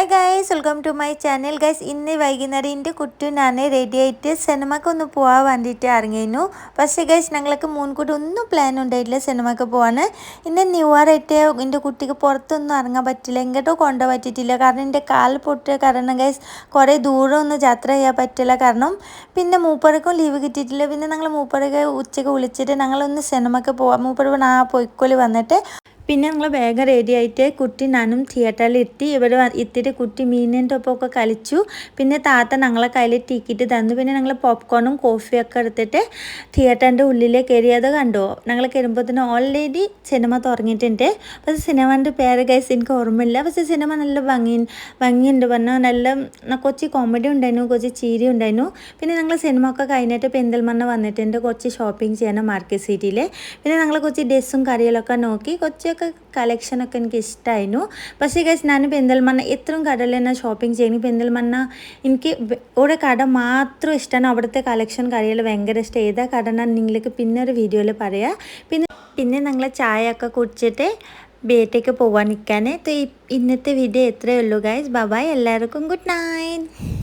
Hi guys, welcome to my channel. Guys, ഇന്ന് വൈകുന്നേരം എൻ്റെ കുട്ടി ഞാൻ റെഡി ആയിട്ട് സിനിമക്കൊന്ന് പോകാൻ വേണ്ടിയിട്ട് ഇറങ്ങിയിരുന്നു. പക്ഷേ ഗൈസ്, ഞങ്ങൾക്ക് മുൻകൂട്ടി ഒന്നും പ്ലാൻ ഉണ്ടായിട്ടില്ല സിനിമക്ക് പോകാൻ. ഇന്ന് ന്യൂ ഇയർ ആയിട്ട് എൻ്റെ കുട്ടിക്ക് പുറത്തൊന്നും ഇറങ്ങാൻ പറ്റില്ല, എങ്ങോട്ടോ കൊണ്ടുപോകാൻ പറ്റിയിട്ടില്ല. കാരണം എൻ്റെ കാൽ പൊട്ടിയ കാരണം ഗൈസ് കുറേ ദൂരം ഒന്നും യാത്ര ചെയ്യാൻ പറ്റില്ല. കാരണം പിന്നെ മൂപ്പർക്കും ലീവ് കിട്ടിയിട്ടില്ല. പിന്നെ ഞങ്ങൾ മൂപ്പരൊക്കെ ഉച്ചയ്ക്ക് വിളിച്ചിട്ട് ഞങ്ങളൊന്ന് സിനിമക്ക് പോവാം, മൂപ്പർ ആ പൊയ്ക്കോല് വന്നിട്ട് പിന്നെ ഞങ്ങൾ വേഗം റെഡി ആയിട്ട് കുട്ടി ഞാനും തിയേറ്ററിൽ എത്തി. ഇവിടെ എത്തിയിട്ട് കുട്ടി മീനിൻ്റെ ഒപ്പമൊക്കെ കളിച്ചു. പിന്നെ താത്ത ഞങ്ങളെ കയ്യിൽ ടിക്കറ്റ് തന്നു. പിന്നെ ഞങ്ങൾ പോപ്കോണും കോഫിയൊക്കെ എടുത്തിട്ട് തിയേറ്ററിൻ്റെ ഉള്ളിലേക്ക് കയറിയത് കണ്ടു. ഞങ്ങൾ കയറുമ്പോഴത്തേനും ഓൾറെഡി സിനിമ തുടങ്ങിയിട്ടുണ്ട്. പക്ഷേ സിനിമൻ്റെ പേര് ഗൈസ് എനിക്ക് ഓർമ്മയില്ല. പക്ഷേ സിനിമ നല്ല ഭംഗിയുണ്ട് പറഞ്ഞാൽ നല്ല കുറച്ച് കോമഡി ഉണ്ടായിരുന്നു, കുറച്ച് ചിരി ഉണ്ടായിരുന്നു. പിന്നെ ഞങ്ങൾ സിനിമ ഒക്കെ കഴിഞ്ഞിട്ട് പെരിന്തൽമണ്ണ വന്നിട്ടുണ്ട് കുറച്ച് ഷോപ്പിംഗ് ചെയ്യാൻ മാർക്കറ്റ് സിറ്റിയിൽ. പിന്നെ ഞങ്ങൾ കുറച്ച് ഡ്രസ്സും കാര്യങ്ങളൊക്കെ നോക്കി, കുറച്ചൊക്കെ കളക്ഷനൊക്കെ എനിക്ക് ഇഷ്ടമായിരുന്നു. പക്ഷേ ഗൈസ് ഞാൻ പെരിന്തൽമണ്ണ എത്രയും കടയിൽ തന്നെ ഷോപ്പിംഗ് ചെയ്യുന്നു. പെരിന്തൽമണ്ണ എനിക്ക് ഒരു കട മാത്രം ഇഷ്ടമാണ്, അവിടുത്തെ കളക്ഷൻ കാര്യങ്ങൾ ഭയങ്കര ഇഷ്ടം. ഏതാ കട ഞാൻ നിങ്ങൾക്ക് പിന്നെ ഒരു വീഡിയോയിൽ പറയാം. പിന്നെ ഞങ്ങൾ ചായ ഒക്കെ കുടിച്ചിട്ട് ബേട്ടേക്ക് പോകാൻ നിൽക്കാൻ. ഇന്നത്തെ വീഡിയോ എത്രയേ ഉള്ളൂ ഗൈസ്. ബൈ ബൈ, എല്ലാവർക്കും ഗുഡ് നൈറ്റ്.